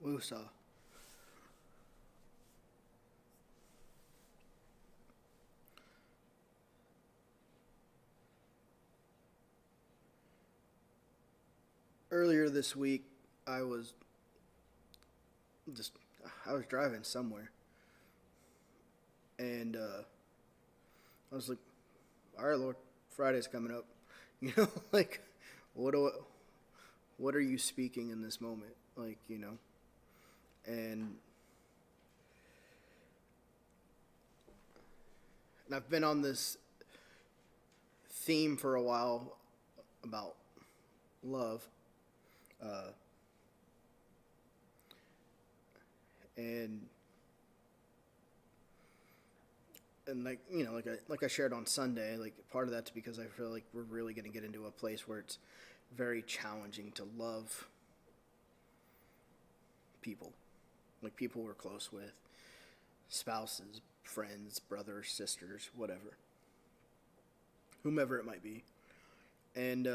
Woosah. Earlier this week, I was just I was driving somewhere, and I was like, "All right, Lord, Friday's coming up." Like, what do what are you speaking in this moment? And and I've been on this theme for a while about love, uh, and like I shared on Sunday, like part of that's because I feel like we're really going to get into a place where it's very challenging to love people, like people we're close with, spouses, friends, brothers, sisters, whatever, whomever it might be, and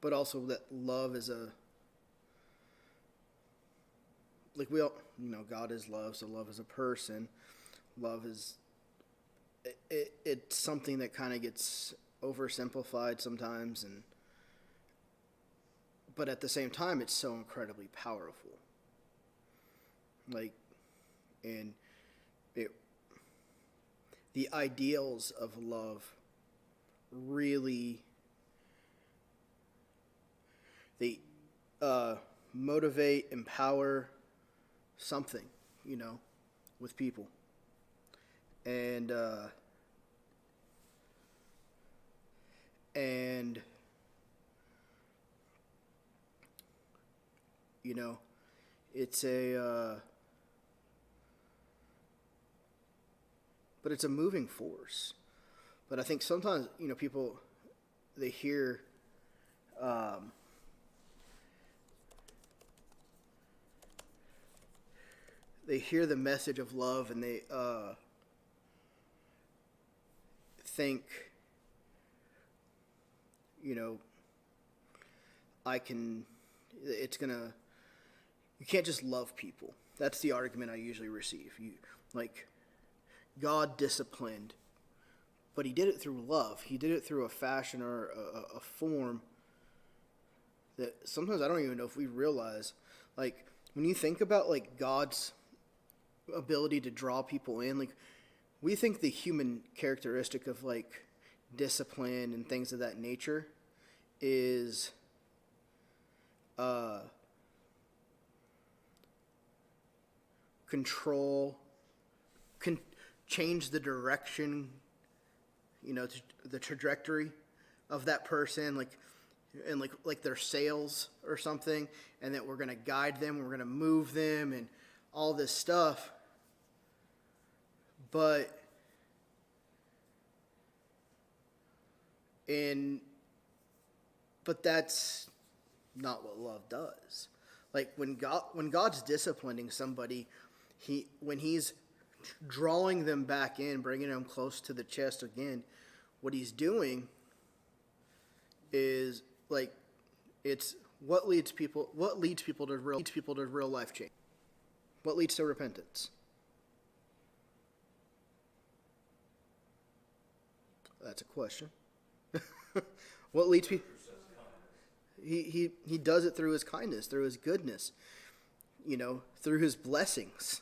but also that love is a like we all God is love, so love is a person. Love is it's something that kind of gets oversimplified sometimes, and but at the same time it's so incredibly powerful. Like, and it the ideals of love really they motivate, empower something, with people. And it's but it's a moving force. But I think sometimes, people, they hear, um, the message of love, and they think, I can, it's gonna, you can't just love people. That's the argument I usually receive. Like, God disciplined, but he did it through love. He did it through a fashion or a form that sometimes I don't even know if we realize. Like, when you think about, like, God's ability to draw people in, like, we think the human characteristic of, like, discipline and things of that nature is control, change the direction, the trajectory of that person, like their sails or something, and that we're going to guide them, we're going to move them, and all this stuff. But that's not what love does. Like, when God's disciplining somebody, when he's drawing them back in, bringing them close to the chest again, what he's doing is, like, it's what leads people to real life change. What leads to repentance? That's a question. What leads people? He does it through his kindness, through his goodness, through his blessings.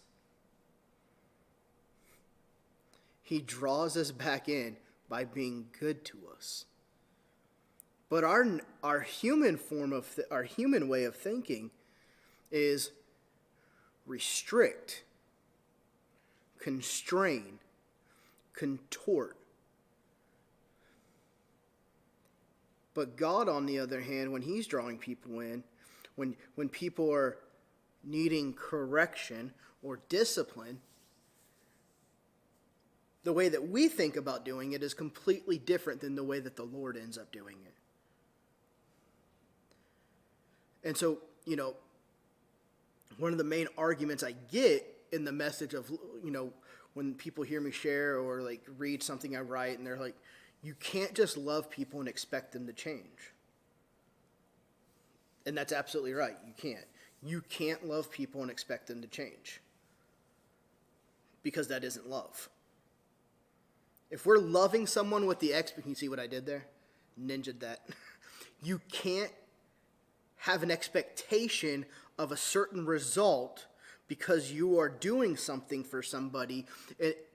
He draws us back in by being good to us. But our human our human way of thinking is restrict, constrain, contort. But God, on the other hand, when he's drawing people in, when people are needing correction or discipline, the way that we think about doing it is completely different than the way that the Lord ends up doing it. And so, one of the main arguments I get in the message of, when people hear me share or, like, read something I write, and they're like, you can't just love people and expect them to change. And that's absolutely right. You can't. You can't love people and expect them to change. Because that isn't love. If we're loving someone with the can you see what I did there? Ninja'd that. You can't have an expectation of a certain result because you are doing something for somebody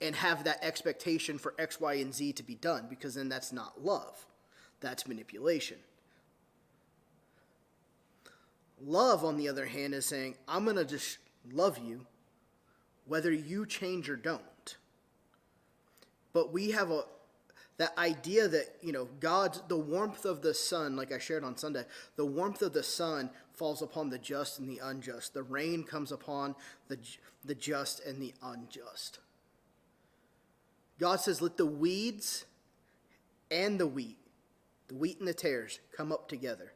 and have that expectation for X, Y, and Z to be done, because then that's not love. That's manipulation. Love, on the other hand, is saying, I'm going to just love you whether you change or don't. But we have that idea that, the warmth of the sun, like I shared on Sunday, the warmth of the sun falls upon the just and the unjust. The rain comes upon the just and the unjust. God says, let the weeds and the wheat and the tares, come up together.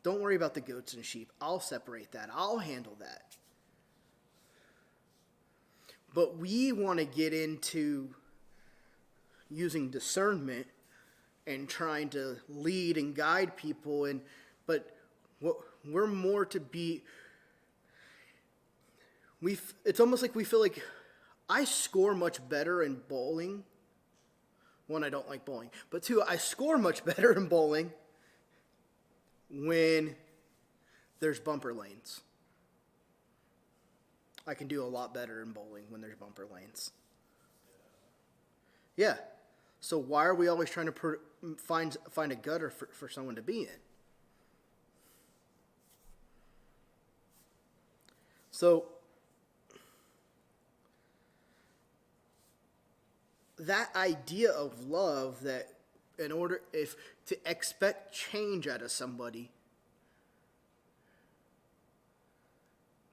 Don't worry about the goats and sheep. I'll separate that. I'll handle that. But we want to get into using discernment and trying to lead and guide people, but what we're more to be. It's almost like we feel like I score much better in bowling. One, I don't like bowling, but two, I score much better in bowling when there's bumper lanes. I can do a lot better in bowling when there's bumper lanes. Yeah. So why are we always trying to find a gutter for someone to be in? So that idea of love, that to expect change out of somebody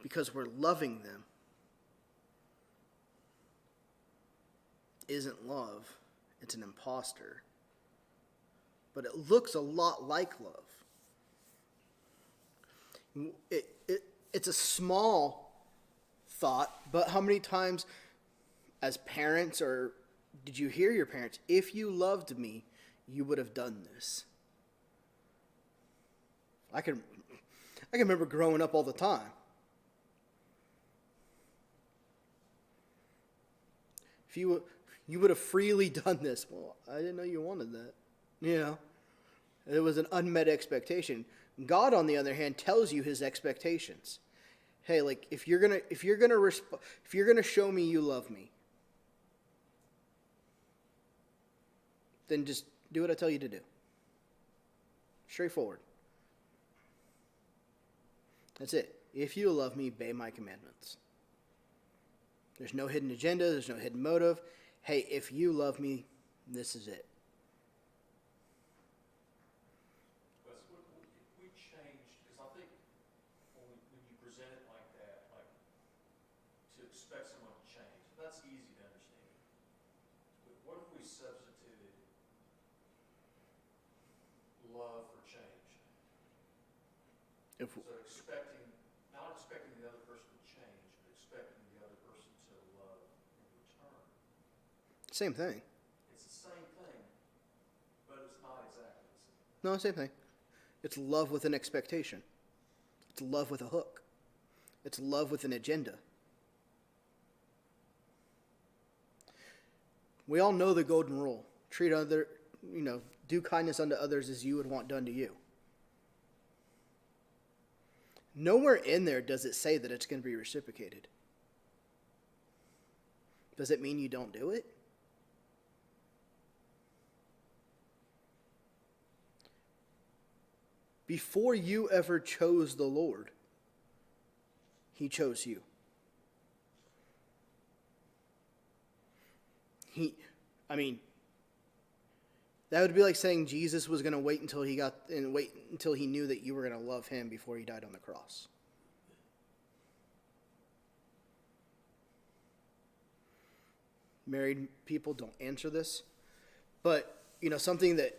because we're loving them, isn't love. It's an imposter. But it looks a lot like love. It's a small thought, but how many times as parents, or did you hear your parents, if you loved me, you would have done this? I can remember growing up all the time. If you would have freely done this. Well, I didn't know you wanted that. It was an unmet expectation. God, on the other hand, tells you his expectations. Hey, like if you're gonna show me you love me, then just do what I tell you to do. Straightforward. That's it. If you love me, obey my commandments. There's no hidden agenda. There's no hidden motive. Hey, if you love me, this is it. But if we change, because I think when you present it like that, like to expect someone to change, that's easy to understand. But what if we substituted love for change? Not expecting the other person to change, but expecting the other person to love in return. Same thing. It's the same thing, but it's not exactly the same. No, same thing. It's love with an expectation. It's love with a hook. It's love with an agenda. We all know the golden rule. Do kindness unto others as you would want done to you. Nowhere in there does it say that it's going to be reciprocated. Does it mean you don't do it? Before you ever chose the Lord, he chose you. That would be like saying Jesus was going to wait until he knew that you were going to love him before he died on the cross. Married people, don't answer this, but something that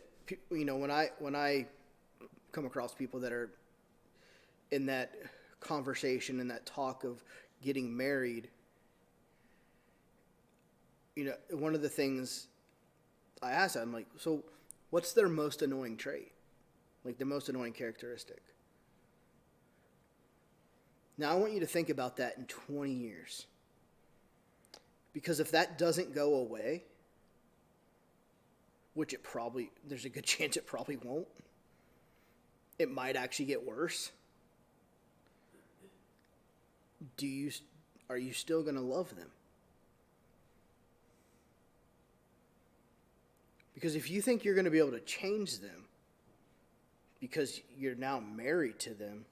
when I come across people that are in that conversation, in that talk of getting married, one of the things I asked them, I'm like, so what's their most annoying trait? Like the most annoying characteristic? Now I want you to think about that in 20 years. Because if that doesn't go away, which there's a good chance it probably won't, it might actually get worse. Are you still going to love them? Because if you think you're going to be able to change them because you're now married to them,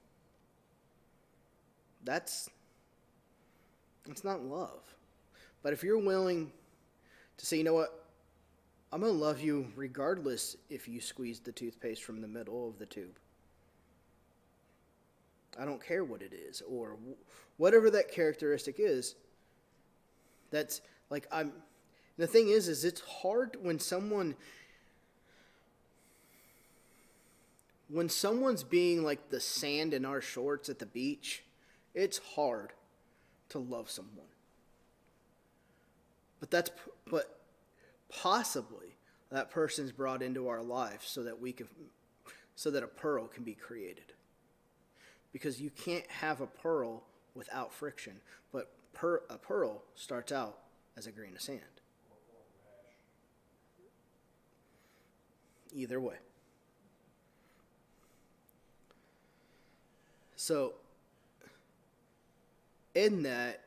that's not love. But if you're willing to say, you know what, I'm going to love you regardless if you squeeze the toothpaste from the middle of the tube. I don't care what it is, or whatever that characteristic is. That's like the thing is it's hard when someone's being like the sand in our shorts at the beach. It's hard to love someone. But possibly that person's brought into our life so that a pearl can be created. Because you can't have a pearl without friction, but a pearl starts out as a grain of sand. Either way. So, in that,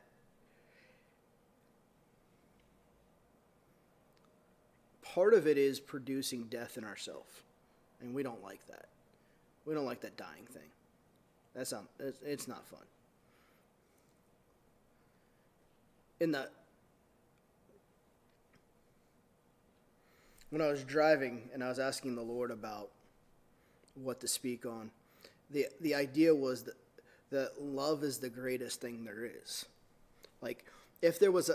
part of it is producing death in ourselves. And we don't like that. We don't like that dying thing. It's not fun. When I was driving and I was asking the Lord about what to speak on, the idea was that love is the greatest thing there is. Like, if there was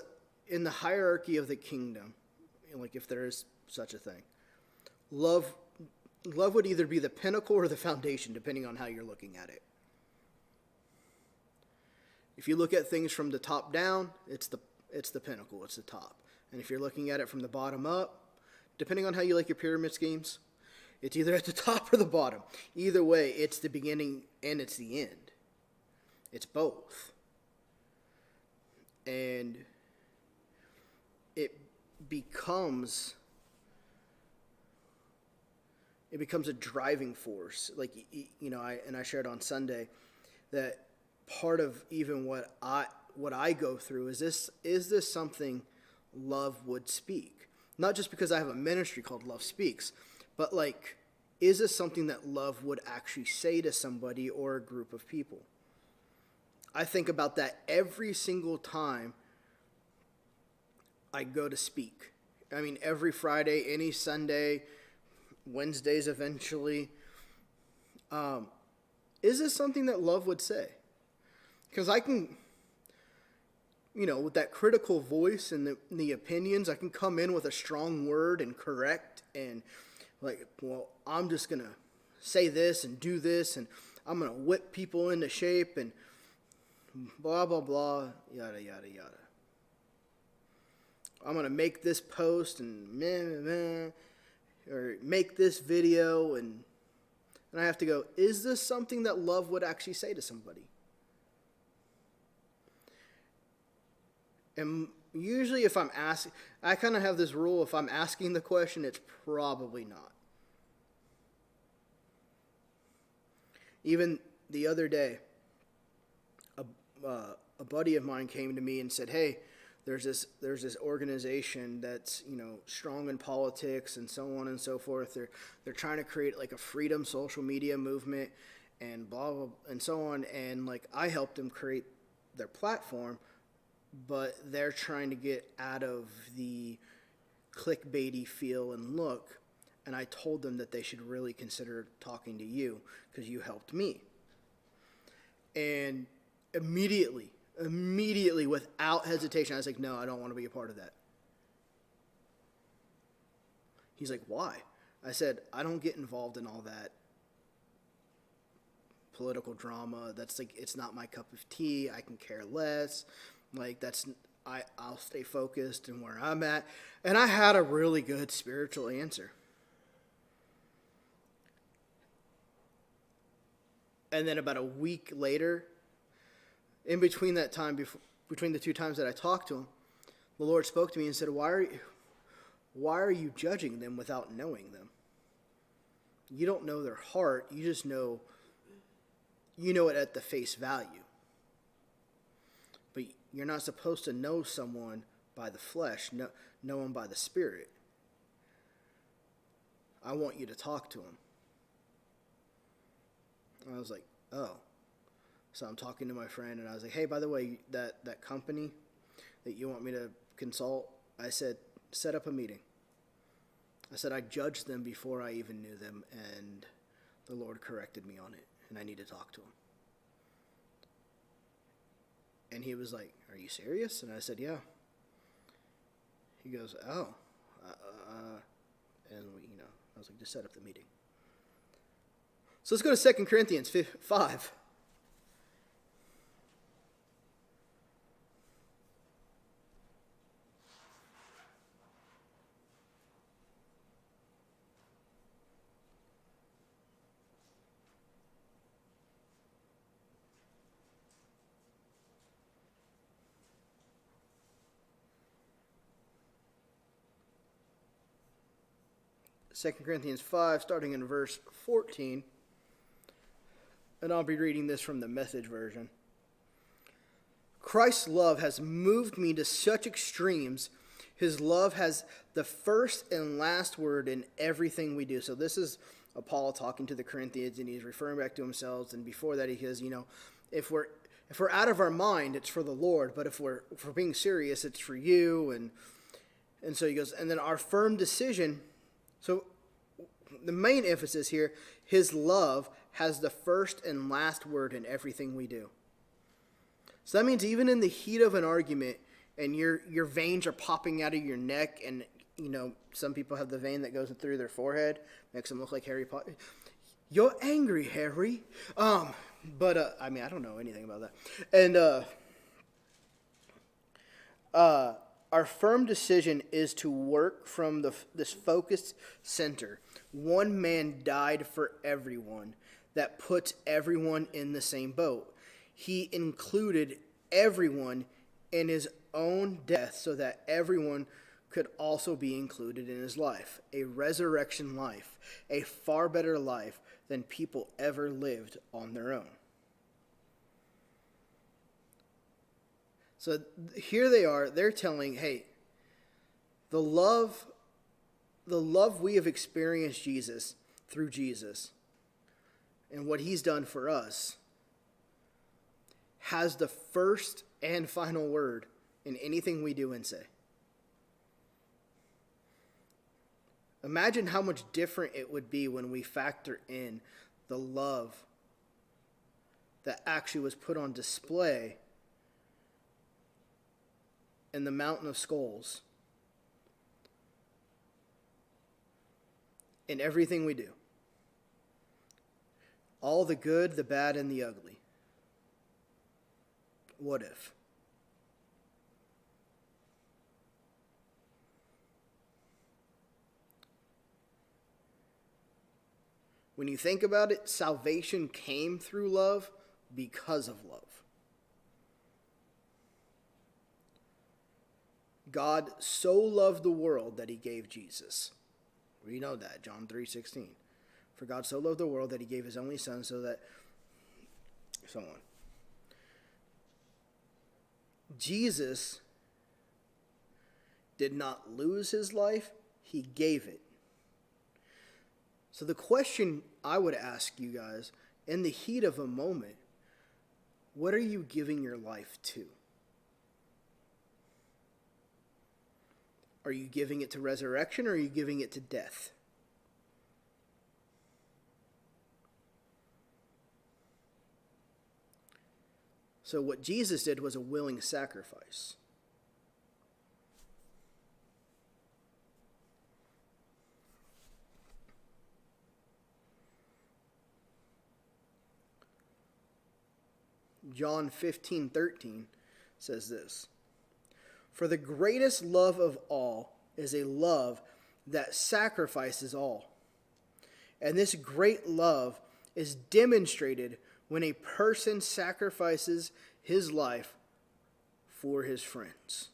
in the hierarchy of the kingdom, like if there is such a thing, love would either be the pinnacle or the foundation, depending on how you're looking at it. If you look at things from the top down, it's the pinnacle, it's the top. And if you're looking at it from the bottom up, depending on how you like your pyramid schemes, it's either at the top or the bottom. Either way, it's the beginning and it's the end. It's both. And it becomes a driving force. Like, I shared on Sunday that part of even what I go through is this something love would speak? Not just because I have a ministry called Love Speaks, but like, is this something that love would actually say to somebody or a group of people? I think about that every single time I go to speak. I mean, every Friday, any Sunday, Wednesdays eventually. Is this something that love would say? Because I can, with that critical voice and the opinions, I can come in with a strong word and correct and like, well, I'm just going to say this and do this and I'm going to whip people into shape and blah, blah, blah, yada, yada, yada. I'm going to make this post and meh, meh, or make this video and I have to go, is this something that love would actually say to somebody? And usually if I'm asking, I kind of have this rule, if I'm asking the question, it's probably not. Even the other day, a buddy of mine came to me and said, hey, there's this organization that's, strong in politics and so on and so forth. They're trying to create like a freedom social media movement and blah, blah, and so on. And like, I helped them create their platform, but they're trying to get out of the clickbaity feel and look. And I told them that they should really consider talking to you because you helped me. And immediately, without hesitation, I was like, no, I don't want to be a part of that. He's like, why? I said, I don't get involved in all that political drama. It's not my cup of tea. I can care less. Like, I'll stay focused in where I'm at. And I had a really good spiritual answer. And then about a week later, in between that time, between the two times that I talked to him, the Lord spoke to me and said, why are you judging them without knowing them? You don't know their heart. You just know, you know it at the face value. But you're not supposed to know someone by the flesh, know them by the Spirit. I want you to talk to them. And I was like, oh. So I'm talking to my friend, and I was like, hey, by the way, that company that you want me to consult, I said, set up a meeting. I said, I judged them before I even knew them, and the Lord corrected me on it, and I need to talk to him. And he was like, are you serious? And I said, yeah. He goes, oh. And I was like, just set up the meeting. So let's go to 2 Corinthians 5. 2 Corinthians 5, starting in verse 14. And I'll be reading this from the Message version. Christ's love has moved me to such extremes. His love has the first and last word in everything we do. So this is Paul talking to the Corinthians, and he's referring back to himself. And before that, he says, if we're out of our mind, it's for the Lord. But if we're being serious, it's for you. And so he goes, and then our firm decision. So the main emphasis here, his love has the first and last word in everything we do. So that means even in the heat of an argument, and your veins are popping out of your neck, and some people have the vein that goes through their forehead, makes them look like Harry Potter. You're angry, Harry. But I don't know anything about that. And our firm decision is to work from this focused center. One man died for everyone. That puts everyone in the same boat. He included everyone in his own death so that everyone could also be included in his life. A resurrection life. A far better life than people ever lived on their own. So here they are, they're telling, hey, the love we have experienced through Jesus and what he's done for us has the first and final word in anything we do and say. Imagine how much different it would be when we factor in the love that actually was put on display in the Mountain of Skulls, in everything we do. All the good, the bad, and the ugly. What if? When you think about it, salvation came through love because of love. God so loved the world that he gave Jesus. We know that, John 3:16. For God so loved the world that he gave his only son so that, so on. Jesus did not lose his life, he gave it. So the question I would ask you guys, in the heat of a moment, what are you giving your life to? Are you giving it to resurrection, or are you giving it to death? So what Jesus did was a willing sacrifice. John 15:13 says this. For the greatest love of all is a love that sacrifices all. And this great love is demonstrated when a person sacrifices his life for his friends.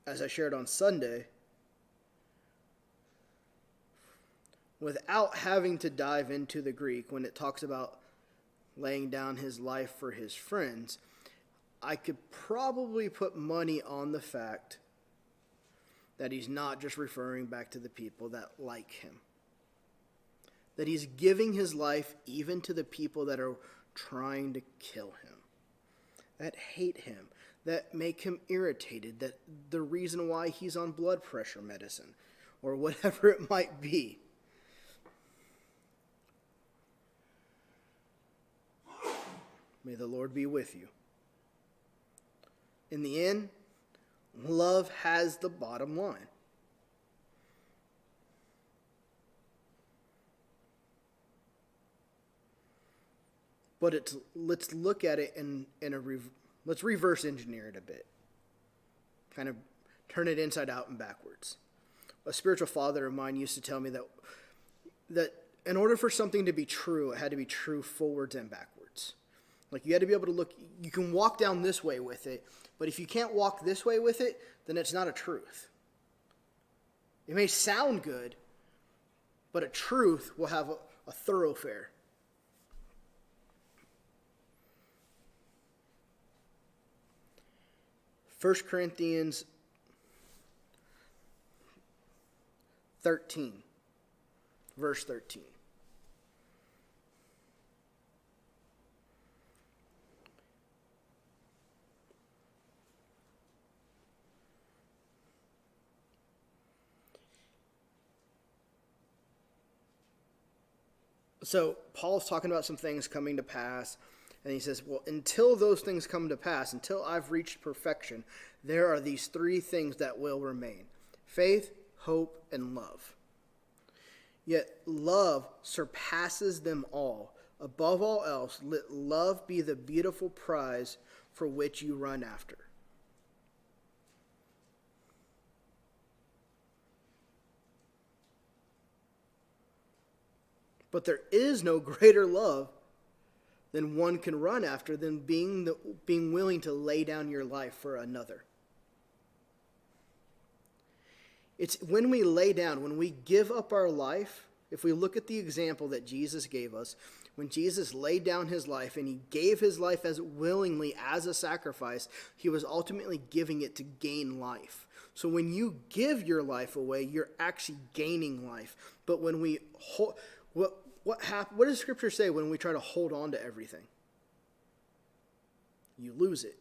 As I shared on Sunday, without having to dive into the Greek, when it talks about laying down his life for his friends, I could probably put money on the fact that he's not just referring back to the people that like him. That he's giving his life even to the people that are trying to kill him, that hate him, that make him irritated, that the reason why he's on blood pressure medicine, or whatever it might be. May the Lord be with you. In the end, love has the bottom line. But let's look at it let's reverse engineer it a bit. Kind of turn it inside out and backwards. A spiritual father of mine used to tell me that in order for something to be true, it had to be true forwards and backwards. Like, you had to be able to look, you can walk down this way with it, but if you can't walk this way with it, then it's not a truth. It may sound good, but a truth will have a thoroughfare. First Corinthians 13, verse 13. So Paul's talking about some things coming to pass, and he says, well, until those things come to pass, until I've reached perfection, there are these three things that will remain: faith, hope, and love. Yet love surpasses them all. Above all else, let love be the beautiful prize for which you run after. But there is no greater love than one can run after than being willing to lay down your life for another. It's when we lay down, when we give up our life, if we look at the example that Jesus gave us, when Jesus laid down his life and he gave his life as willingly as a sacrifice, he was ultimately giving it to gain life. So when you give your life away, you're actually gaining life. But when we what does Scripture say when we try to hold on to everything? You lose it.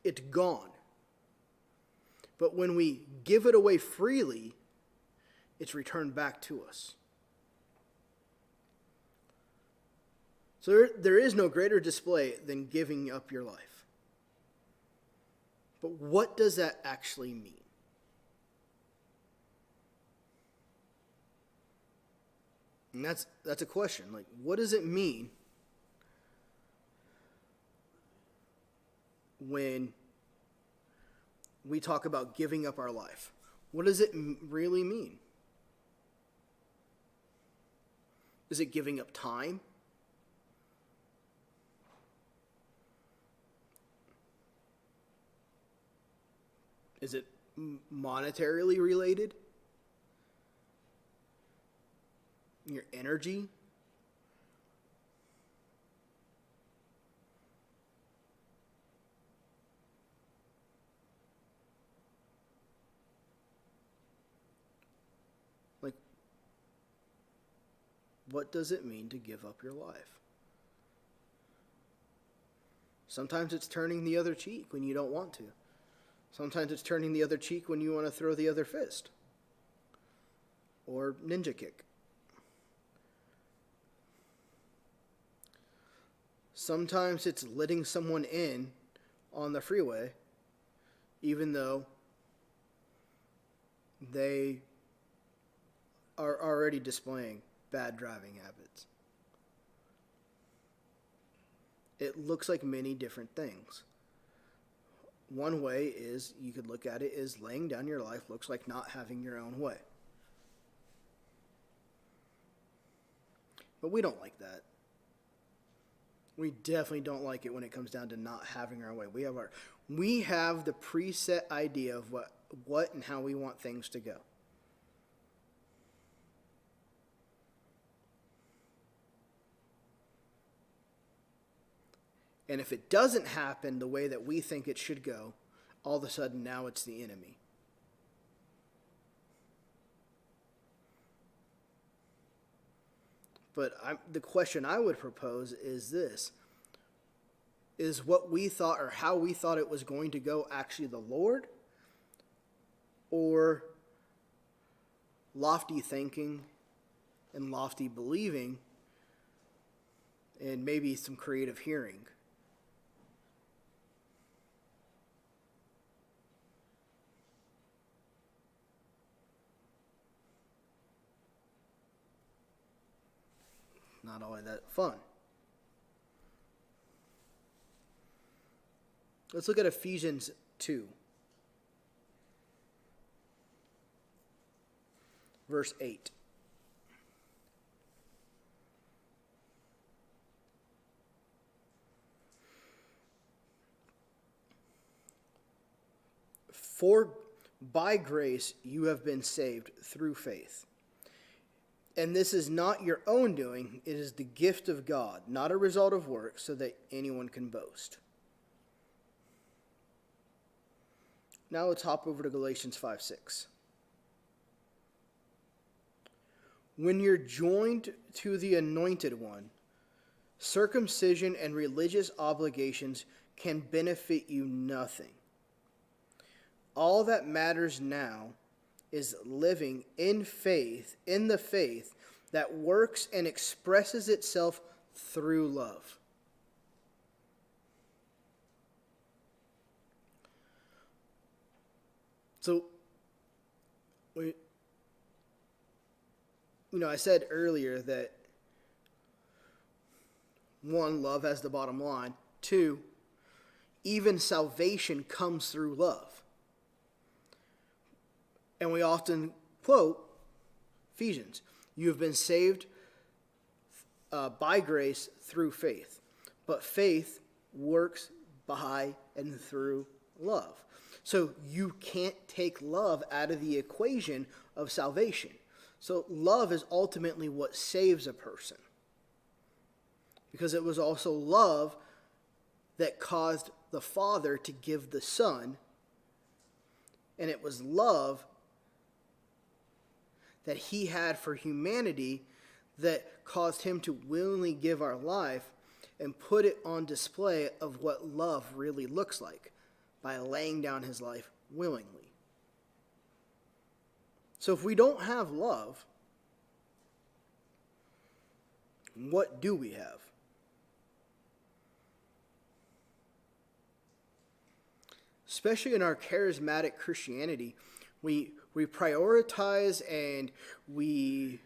It's gone. But when we give it away freely, it's returned back to us. So there is no greater display than giving up your life. But what does that actually mean? And that's a question. Like, what does it mean when we talk about giving up our life? What does it really mean? Is it giving up time? Is it monetarily related? Your energy? Like, what does it mean to give up your life? Sometimes it's turning the other cheek when you don't want to. Sometimes it's turning the other cheek when you want to throw the other fist. Or ninja kick. Sometimes it's letting someone in on the freeway, even though they are already displaying bad driving habits. It looks like many different things. one way is, you could look at it as laying down your life looks like not having your own way. But we don't like that. We definitely don't like it when it comes down to not having our way. We have the preset idea of what and how we want things to go. And if it doesn't happen the way that we think it should go, all of a sudden now it's the enemy. But the question I would propose is this. Is what we thought or how we thought it was going to go actually the Lord? Or lofty thinking and lofty believing and maybe some creative hearing? Not all that fun. Let's look at Ephesians 2, verse 8. For by grace you have been saved through faith. And this is not your own doing, it is the gift of God, not a result of works, so that anyone can boast. Now let's hop over to Galatians 5:6. When you're joined to the Anointed One, circumcision and religious obligations can benefit you nothing. All that matters now is living in faith, in the faith that works and expresses itself through love. So, I said earlier that one, love as the bottom line. Two, even salvation comes through love. And we often quote Ephesians. You have been saved by grace through faith. But faith works by and through love. So you can't take love out of the equation of salvation. So love is ultimately what saves a person. Because it was also love that caused the Father to give the Son. And it was love that he had for humanity that caused him to willingly give our life and put it on display of what love really looks like by laying down his life willingly. So if we don't have love, what do we have? Especially in our charismatic Christianity, we prioritize and we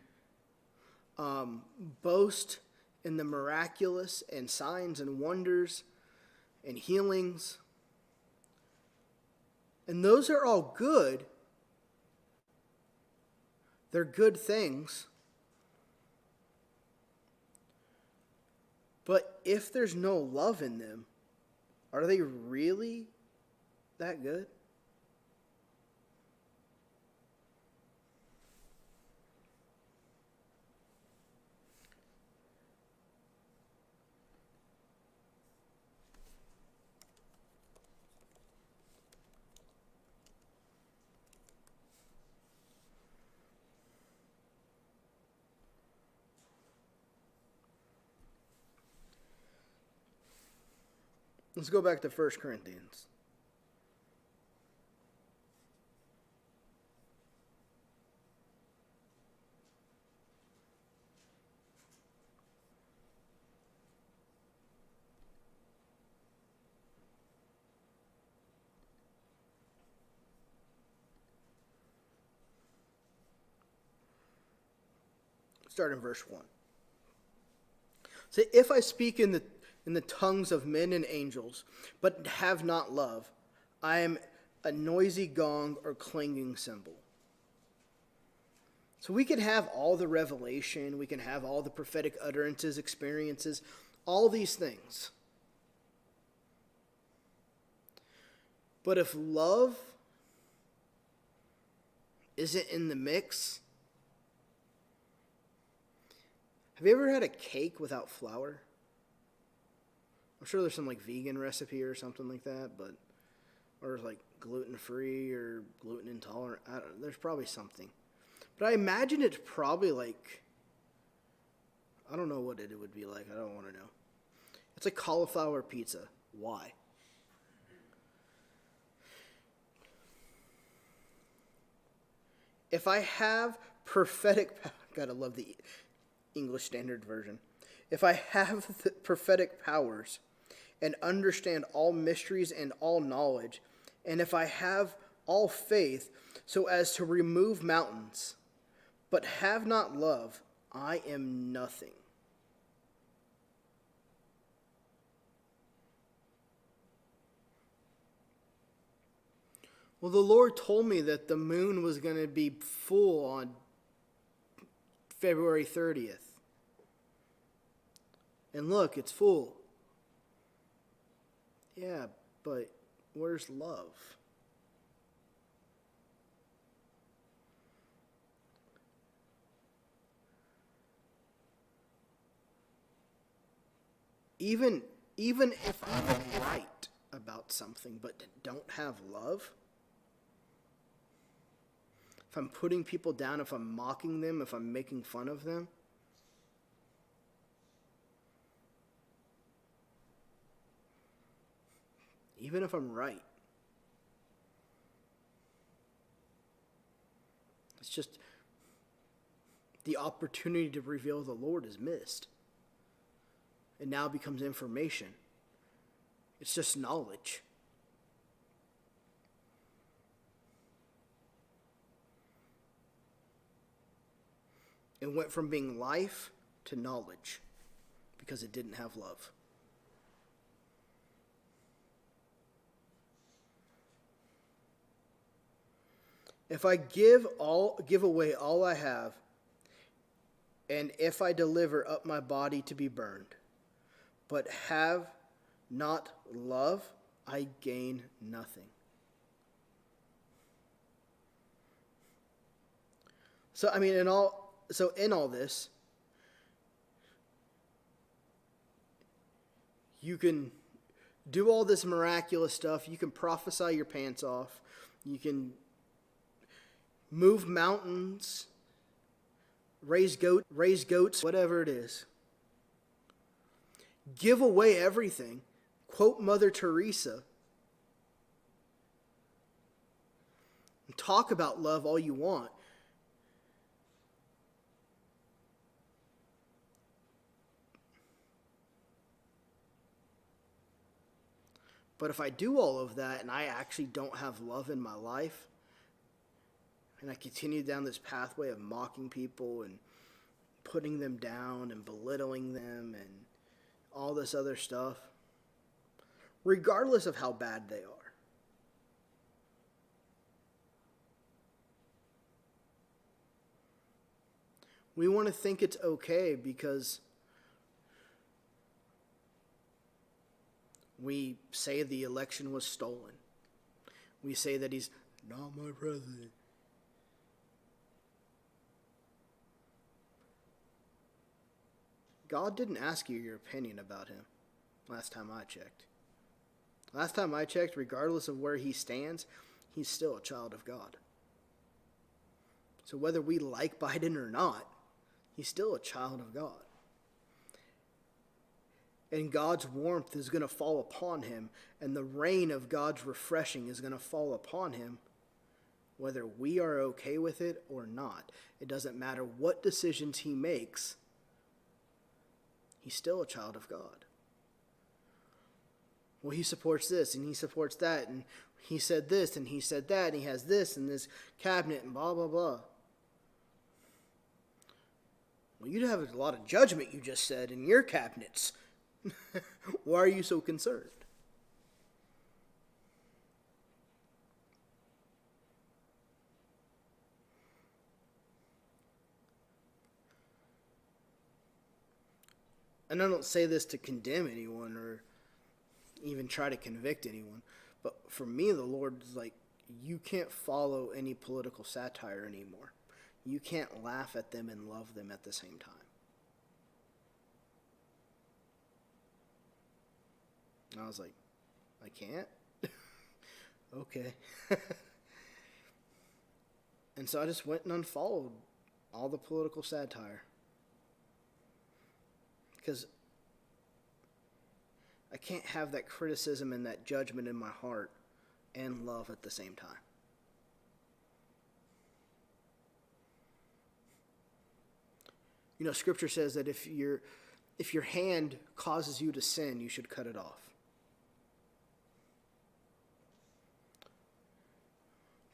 boast in the miraculous and signs and wonders and healings. And those are all good. They're good things. But if there's no love in them, are they really that good? Let's go back to 1 Corinthians. Start in verse 1. Say, if I speak in the tongues of men and angels, but have not love, I am a noisy gong or clanging cymbal. So we can have all the revelation, we can have all the prophetic utterances, experiences, all these things. But if love isn't in the mix, have you ever had a cake without flour? I'm sure there's some like vegan recipe or something like that, or like gluten-free or gluten intolerant. There's probably something. But I imagine it's probably like, I don't know what it would be like. I don't want to know. It's like cauliflower pizza. Why? If I have prophetic, gotta love the English Standard Version. If I have the prophetic powers and understand all mysteries and all knowledge, and if I have all faith so as to remove mountains, but have not love, I am nothing. Well, the Lord told me that the moon was going to be full on February 30th. And look, it's full. Yeah, but where's love? Even if I'm right about something but don't have love, if I'm putting people down, if I'm mocking them, if I'm making fun of them, even if I'm right, it's just the opportunity to reveal the Lord is missed. It now becomes information. It's just knowledge. It went from being life to knowledge because it didn't have love. If I give away all I have, and if I deliver up my body to be burned, but have not love, I gain nothing. So in all this, you can do all this miraculous stuff. You can prophesy your pants off. You can move mountains, raise goats, whatever it is. Give away everything. Quote Mother Teresa. And talk about love all you want. But if I do all of that and I actually don't have love in my life, and I continue down this pathway of mocking people and putting them down and belittling them and all this other stuff, regardless of how bad they are, we want to think it's okay because we say the election was stolen. We say that he's not my president. God didn't ask you your opinion about him last time I checked. Last time I checked, regardless of where he stands, he's still a child of God. So whether we like Biden or not, he's still a child of God. And God's warmth is going to fall upon him, and the rain of God's refreshing is going to fall upon him, whether we are okay with it or not. It doesn't matter what decisions he makes, he's still a child of God. Well, he supports this, and he supports that, and he said this, and he said that, and he has this, and this cabinet, and blah, blah, blah. Well, you'd have a lot of judgment, you just said, in your cabinets. Why are you so concerned? and I don't say this to condemn anyone or even try to convict anyone, but for me, the Lord's like, you can't follow any political satire anymore. You can't laugh at them and love them at the same time. And I was like, I can't? Okay. And so I just went and unfollowed all the political satire. Because I can't have that criticism and that judgment in my heart and love at the same time. You know, Scripture says that if your hand causes you to sin, you should cut it off.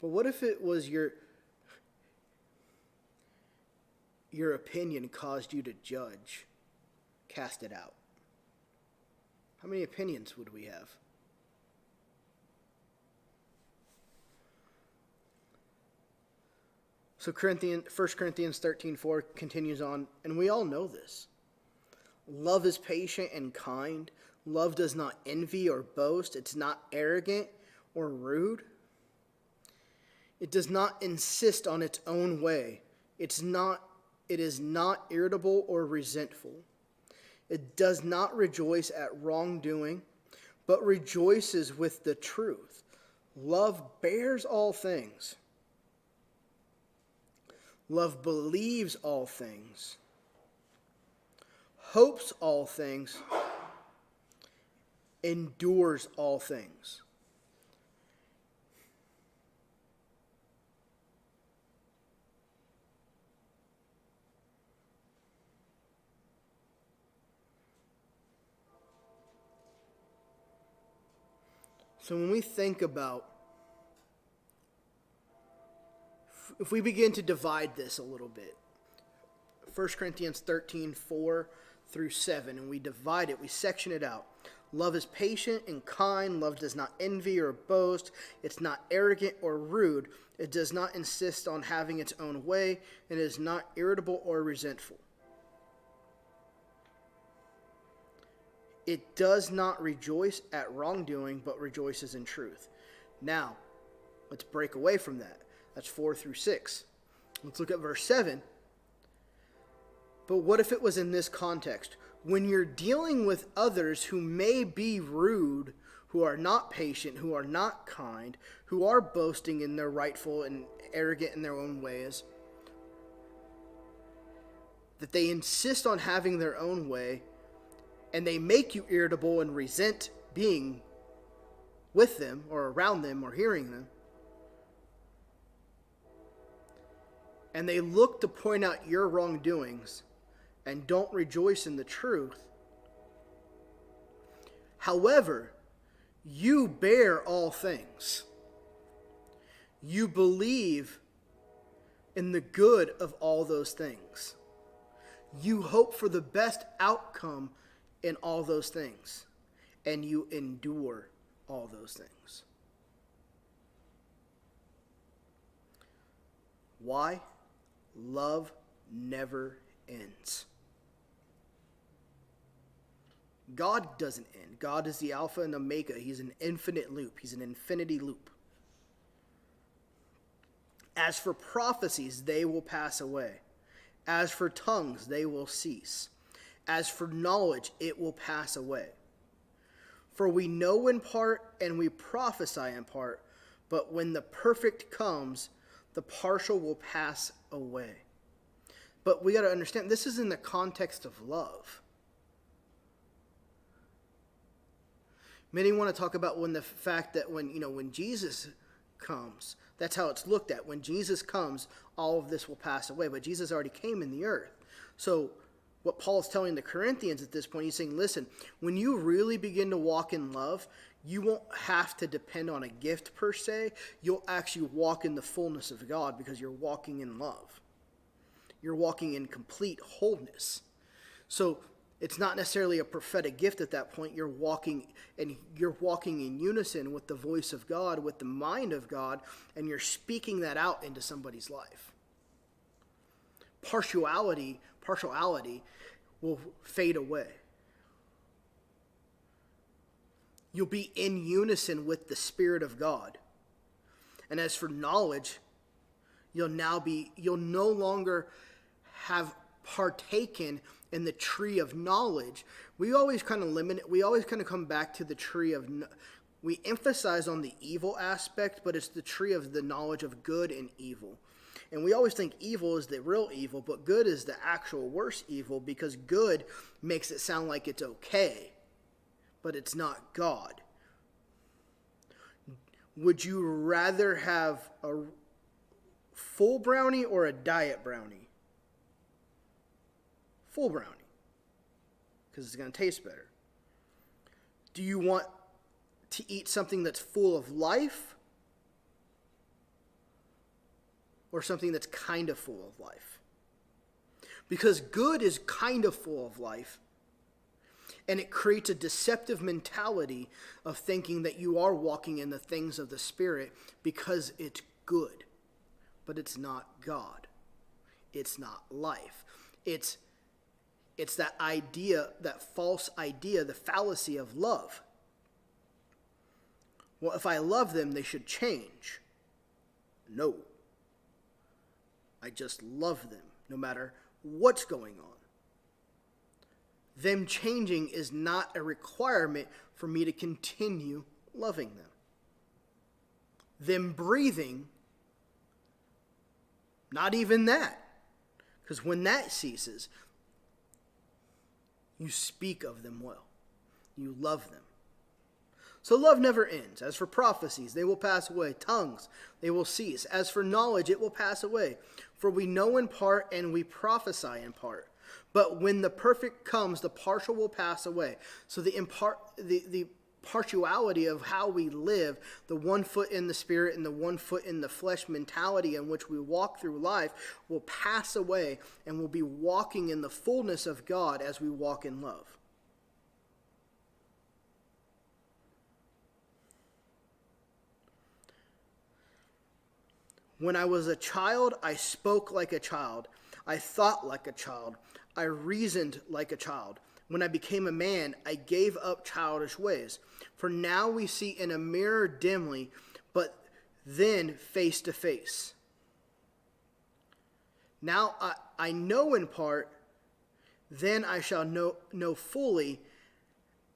But what if it was your opinion caused you to judge? Cast it out. How many opinions would we have? So 1 Corinthians 13:4 continues on, and we all know this. Love is patient and kind. Love does not envy or boast. It's not arrogant or rude. It does not insist on its own way. It is not irritable or resentful. It does not rejoice at wrongdoing, but rejoices with the truth. Love bears all things. Love believes all things, hopes all things, endures all things. So when we think about, if we begin to divide this a little bit, 1 Corinthians 13:4 through 7, and we divide it, we section it out. Love is patient and kind. Love does not envy or boast. It's not arrogant or rude. It does not insist on having its own way. It is not irritable or resentful. It does not rejoice at wrongdoing, but rejoices in truth. Now, let's break away from that. That's 4 through 6. Let's look at verse 7. But what if it was in this context? When you're dealing with others who may be rude, who are not patient, who are not kind, who are boasting in their rightful and arrogant in their own ways, that they insist on having their own way, and they make you irritable and resent being with them or around them or hearing them, and they look to point out your wrongdoings and don't rejoice in the truth. However, you bear all things. You believe in the good of all those things. You hope for the best outcome in all those things. And you endure all those things. Why? Love never ends. God doesn't end. God is the Alpha and Omega. He's an infinite loop. He's an infinity loop. As for prophecies, they will pass away. As for tongues, they will cease. As for knowledge, it will pass away. For we know in part and we prophesy in part, but when the perfect comes, the partial will pass away. But we got to understand, this is in the context of love. Many want to talk about when the fact that when Jesus comes, that's how it's looked at. When Jesus comes, all of this will pass away. But Jesus already came in the earth. So what Paul is telling the Corinthians at this point, he's saying, listen, when you really begin to walk in love, you won't have to depend on a gift per se. You'll actually walk in the fullness of God because you're walking in love. You're walking in complete wholeness. So it's not necessarily a prophetic gift at that point. You're walking in unison with the voice of God, with the mind of God, and you're speaking that out into somebody's life. Partiality will fade away. You'll be in unison with the Spirit of God. And as for knowledge, you'll no longer have partaken in the tree of knowledge. We always kind of limit it. We always kind of come back to the tree of, we emphasize on the evil aspect, but it's the tree of the knowledge of good and evil. And we always think evil is the real evil, but good is the actual worse evil, because good makes it sound like it's okay, but it's not God. Would you rather have a full brownie or a diet brownie? Full brownie, because it's going to taste better. Do you want to eat something that's full of life, or something that's kind of full of life? Because good is kind of full of life, and it creates a deceptive mentality of thinking that you are walking in the things of the Spirit because it's good. But it's not God. It's not life. It's that idea, that false idea, the fallacy of love. Well, if I love them, they should change. No. I just love them, no matter what's going on. Them changing is not a requirement for me to continue loving them. Them breathing, not even that. Because when that ceases, you speak of them well. You love them. So love never ends. As for prophecies, they will pass away. Tongues, they will cease. As for knowledge, it will pass away. For we know in part and we prophesy in part. But when the perfect comes, the partial will pass away. So the partiality of how we live, the 1 foot in the Spirit and the 1 foot in the flesh mentality in which we walk through life, will pass away, and we'll be walking in the fullness of God as we walk in love. When I was a child, I spoke like a child. I thought like a child. I reasoned like a child. When I became a man, I gave up childish ways. For now we see in a mirror dimly, but then face to face. Now I know in part, then I shall know fully,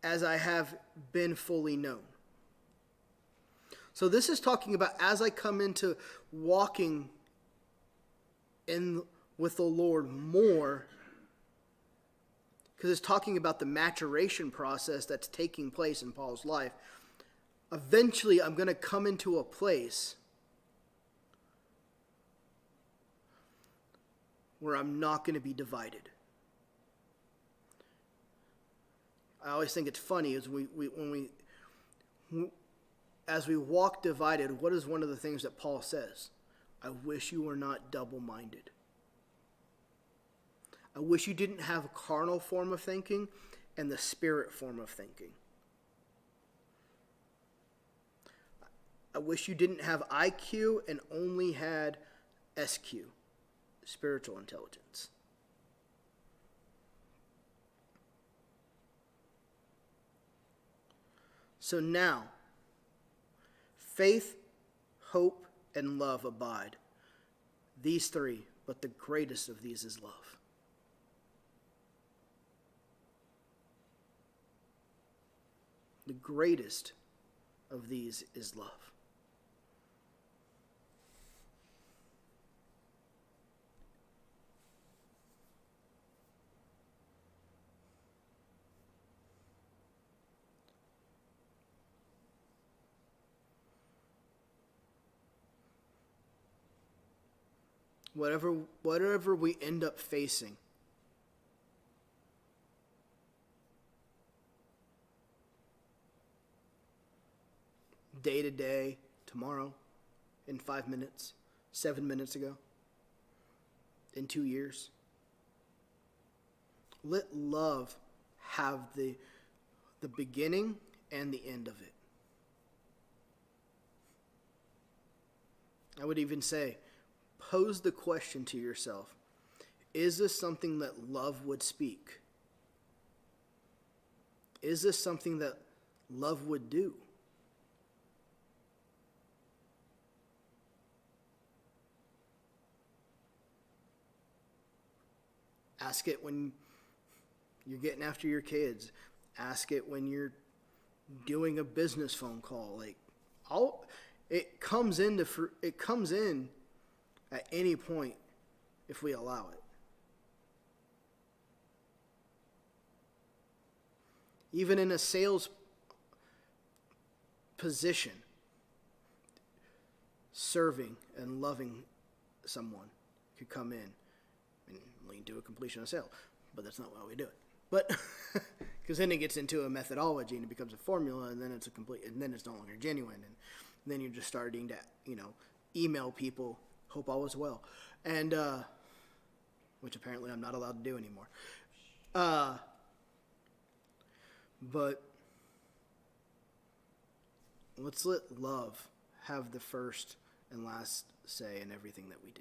as I have been fully known. So this is talking about as I come into walking in with the Lord more, because it's talking about the maturation process that's taking place in Paul's life. Eventually, I'm going to come into a place where I'm not going to be divided. I always think it's funny as as we walk divided, what is one of the things that Paul says? I wish you were not double-minded. I wish you didn't have a carnal form of thinking and the spirit form of thinking. I wish you didn't have IQ and only had SQ, spiritual intelligence. So now, faith, hope, and love abide. These three, but the greatest of these is love. The greatest of these is love. Whatever we end up facing, day to day, tomorrow, in 5 minutes, 7 minutes ago, in 2 years, let love have the beginning and the end of it. I would even say, pose the question to yourself, is this something that love would speak? is this something that love would do? Ask it when you're getting after your kids. Ask it when you're doing a business phone call. Like, it comes in at any point if we allow it. Even in a sales position, serving and loving someone could come in and lead to a completion of sale. But that's not why we do it. But because then it gets into a methodology and it becomes a formula, and then it's and then it's no longer genuine, and then you're just starting to, email people, hope all is well, and which apparently I'm not allowed to do anymore. But let's let love have the first and last say in everything that we do.